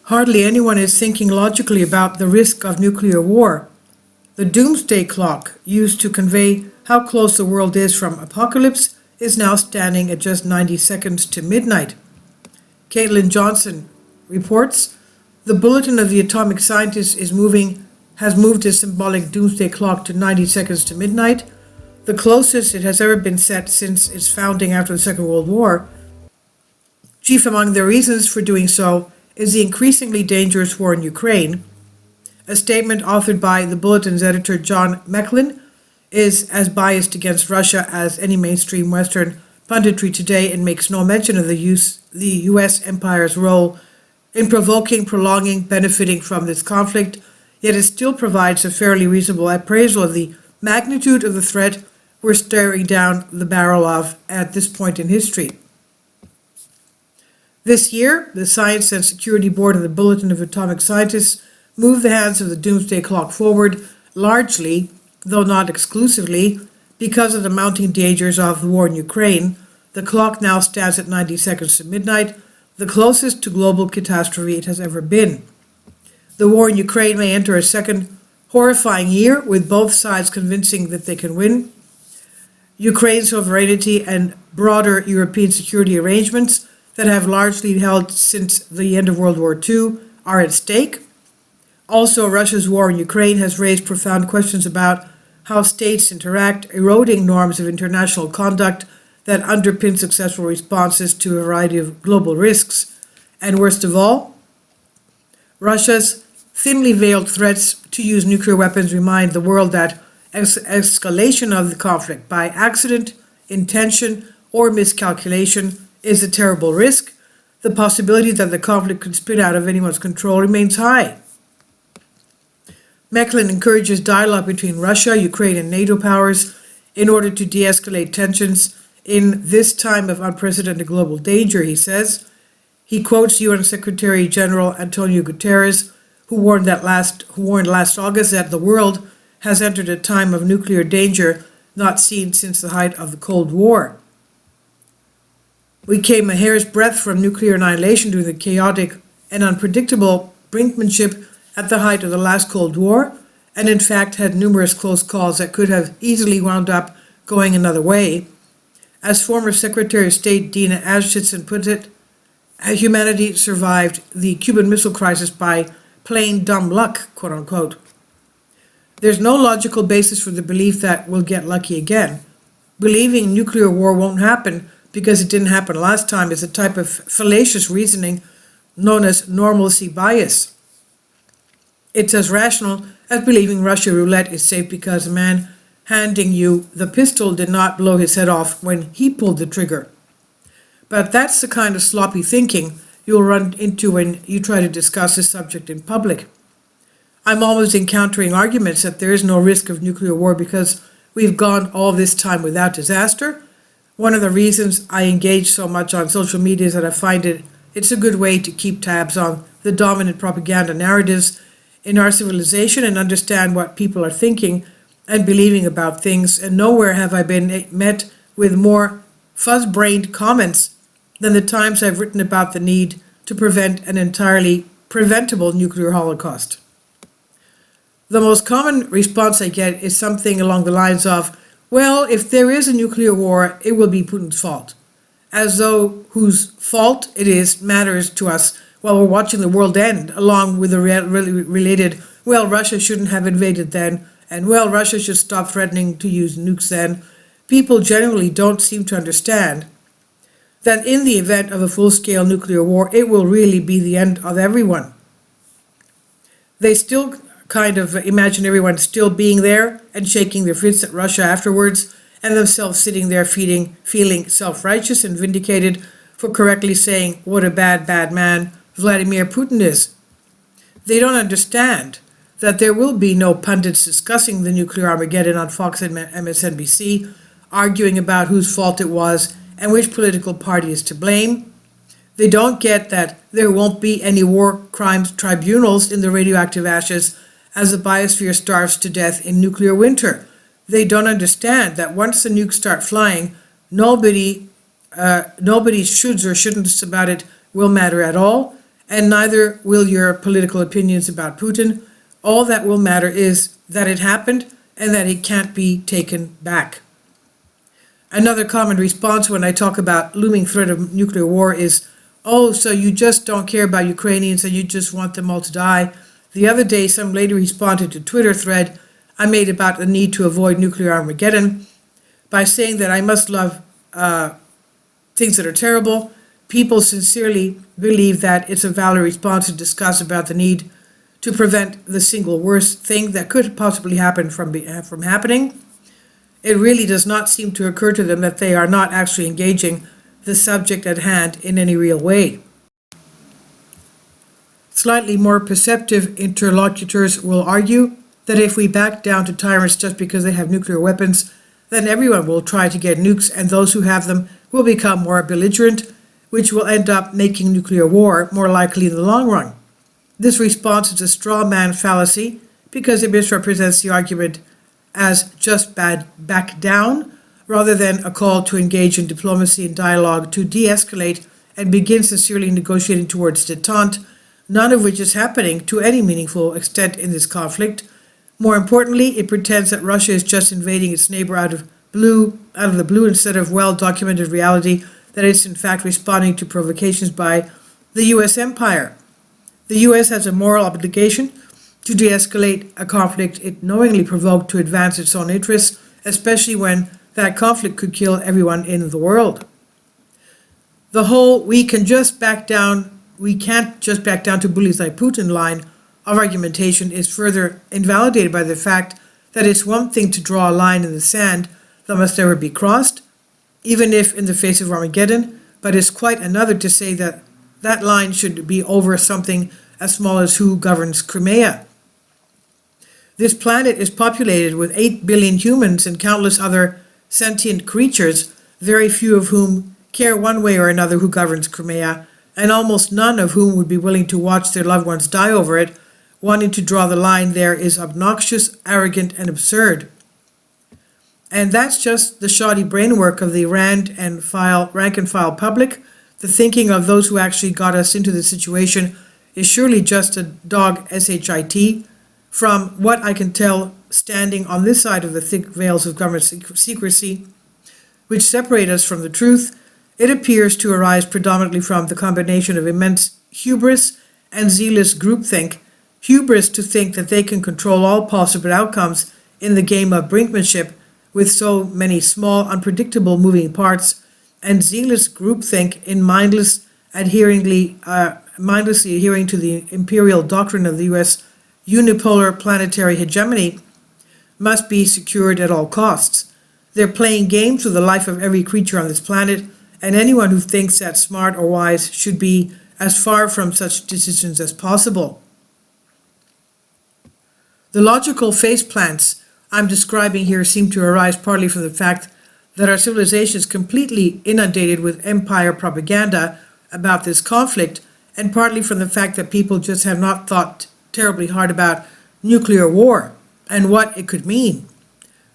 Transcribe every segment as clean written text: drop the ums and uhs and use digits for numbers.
Hardly anyone is thinking logically about the risk of nuclear war. The doomsday clock, used to convey how close the world is from apocalypse, is now standing at just 90 seconds to midnight. Caitlin Johnson reports, the Bulletin of the Atomic Scientist has moved its symbolic doomsday clock to 90 seconds to midnight, the closest it has ever been set since its founding after the Second World War. Chief among the reasons for doing so is the increasingly dangerous war in Ukraine. A statement authored by the Bulletin's editor John Mecklin is as biased against Russia as any mainstream Western punditry today and makes no mention of the U.S. empire's role in provoking, prolonging, benefiting from this conflict, yet it still provides a fairly reasonable appraisal of the magnitude of the threat we're staring down the barrel of at this point in history. This year, the Science and Security Board of the Bulletin of Atomic Scientists moved the hands of the doomsday clock forward, largely, though not exclusively, because of the mounting dangers of the war in Ukraine. The clock now stands at 90 seconds to midnight, the closest to global catastrophe it has ever been. The war in Ukraine may enter a second horrifying year, with both sides convincing that they can win. Ukraine's sovereignty and broader European security arrangements that have largely held since the end of World War II are at stake. Also, Russia's war in Ukraine has raised profound questions about how states interact, eroding norms of international conduct that underpin successful responses to a variety of global risks. And worst of all, Russia's thinly veiled threats to use nuclear weapons remind the world that escalation of the conflict by accident, intention, or miscalculation is a terrible risk. The possibility that the conflict could spin out of anyone's control remains high. Mecklin encourages dialogue between Russia, Ukraine, and NATO powers in order to de-escalate tensions in this time of unprecedented global danger, he says. He quotes UN Secretary General Antonio Guterres, who warned last August that the world has entered a time of nuclear danger not seen since the height of the Cold War. We came a hair's breadth from nuclear annihilation during the chaotic and unpredictable brinkmanship at the height of the last Cold War, and in fact had numerous close calls that could have easily wound up going another way. As former Secretary of State Dina Ashton put it, humanity survived the Cuban Missile Crisis by plain dumb luck, quote unquote. There's no logical basis for the belief that we'll get lucky again. Believing nuclear war won't happen because it didn't happen last time is a type of fallacious reasoning known as normalcy bias. It's as rational as believing Russian roulette is safe because a man handing you the pistol did not blow his head off when he pulled the trigger. But that's the kind of sloppy thinking you'll run into when you try to discuss this subject in public. I'm always encountering arguments that there is no risk of nuclear war because we've gone all this time without disaster. One of the reasons I engage so much on social media is that I find it's a good way to keep tabs on the dominant propaganda narratives in our civilization and understand what people are thinking and believing about things, and nowhere have I been met with more fuzz-brained comments than the times I've written about the need to prevent an entirely preventable nuclear holocaust. The most common response I get is something along the lines of, well, if there is a nuclear war, it will be Putin's fault. As though whose fault it is matters to us while we're watching the world end, along with the related, well, Russia shouldn't have invaded then, and well, Russia should stop threatening to use nukes then. People generally don't seem to understand that in the event of a full-scale nuclear war, it will really be the end of everyone. They still kind of imagine everyone still being there and shaking their fists at Russia afterwards, and themselves sitting there feeling self-righteous and vindicated for correctly saying what a bad man Vladimir Putin is. They don't understand that there will be no pundits discussing the nuclear Armageddon on Fox and MSNBC, arguing about whose fault it was and which political party is to blame. They don't get that there won't be any war crimes tribunals in the radioactive ashes as the biosphere starves to death in nuclear winter. They don't understand that once the nukes start flying, nobody's shoulds or shouldn'ts about it will matter at all, and neither will your political opinions about Putin. All that will matter is that it happened and that it can't be taken back. Another common response when I talk about looming threat of nuclear war is, oh, so you just don't care about Ukrainians and you just want them all to die. The other day, some lady responded to a Twitter thread I made about the need to avoid nuclear Armageddon by saying that I must love things that are terrible. People sincerely believe that it's a valid response to discuss about the need to prevent the single worst thing that could possibly happen from happening. It really does not seem to occur to them that they are not actually engaging the subject at hand in any real way. Slightly more perceptive interlocutors will argue that if we back down to tyrants just because they have nuclear weapons, then everyone will try to get nukes and those who have them will become more belligerent, which will end up making nuclear war more likely in the long run. This response is a straw man fallacy because it misrepresents the argument as just back down rather than a call to engage in diplomacy and dialogue to de-escalate and begin sincerely negotiating towards détente, none of which is happening to any meaningful extent in this conflict. More importantly, it pretends that Russia is just invading its neighbor out of the blue instead of well-documented reality that it's in fact responding to provocations by the U.S. empire. The U.S. has a moral obligation to de-escalate a conflict it knowingly provoked to advance its own interests, especially when that conflict could kill everyone in the world. The whole we can't just back down to bullies like Putin line of argumentation is further invalidated by the fact that it's one thing to draw a line in the sand that must never be crossed, even if in the face of Armageddon, but it's quite another to say that that line should be over something as small as who governs Crimea. This planet is populated with 8 billion humans and countless other sentient creatures, very few of whom care one way or another who governs Crimea, and almost none of whom would be willing to watch their loved ones die over it. Wanting to draw the line there is obnoxious, arrogant, and absurd. And that's just the shoddy brainwork of the rank and file public. The thinking of those who actually got us into this situation is surely just a dog shit. From what I can tell, standing on this side of the thick veils of government secrecy, which separate us from the truth, it appears to arise predominantly from the combination of immense hubris and zealous groupthink. Hubris to think that they can control all possible outcomes in the game of brinkmanship with so many small, unpredictable moving parts, and zealous groupthink in mindlessly adhering to the imperial doctrine of the U.S. unipolar planetary hegemony must be secured at all costs. They're playing games with the life of every creature on this planet, and anyone who thinks that's smart or wise should be as far from such decisions as possible. The logical faceplants I'm describing here seem to arise partly from the fact that our civilization is completely inundated with empire propaganda about this conflict, and partly from the fact that people just have not thought terribly hard about nuclear war and what it could mean.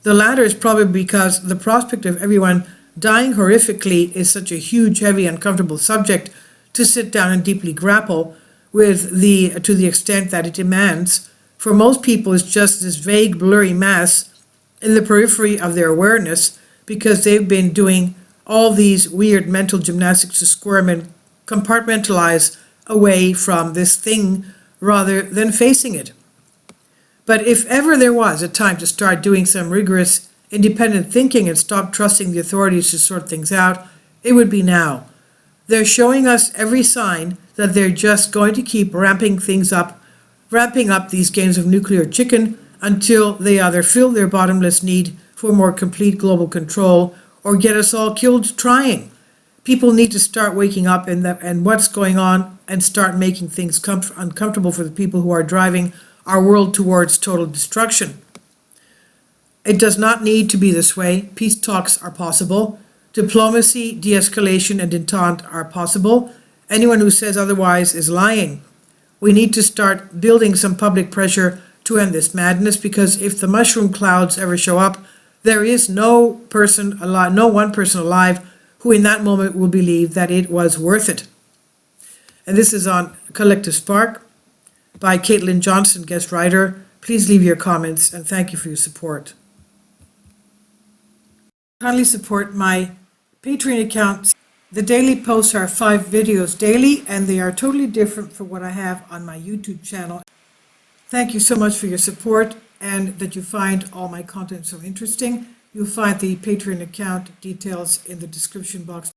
The latter is probably because the prospect of everyone dying horrifically is such a huge, heavy, uncomfortable subject to sit down and deeply grapple with to the extent that it demands. For most people, it's just this vague, blurry mass in the periphery of their awareness because they've been doing all these weird mental gymnastics to squirm and compartmentalize away from this thing rather than facing it. But if ever there was a time to start doing some rigorous, independent thinking and stop trusting the authorities to sort things out, it would be now. They're showing us every sign that they're just going to keep ramping up these games of nuclear chicken until they either fill their bottomless need for more complete global control or get us all killed trying. People need to start waking up and what's going on and start making things uncomfortable for the people who are driving our world towards total destruction. It does not need to be this way. Peace talks are possible. Diplomacy, de-escalation, and détente are possible. Anyone who says otherwise is lying. We need to start building some public pressure to end this madness, because if the mushroom clouds ever show up, there is no one person alive who in that moment will believe that it was worth it. and this is on Collective Spark by Caitlin Johnson, guest writer. Please leave your comments, and thank you for your support. Kindly support my Patreon account. The daily posts are 5 videos daily, and they are totally different from what I have on my YouTube channel. Thank you so much for your support and that you find all my content so interesting. You'll find the Patreon account details in the description box.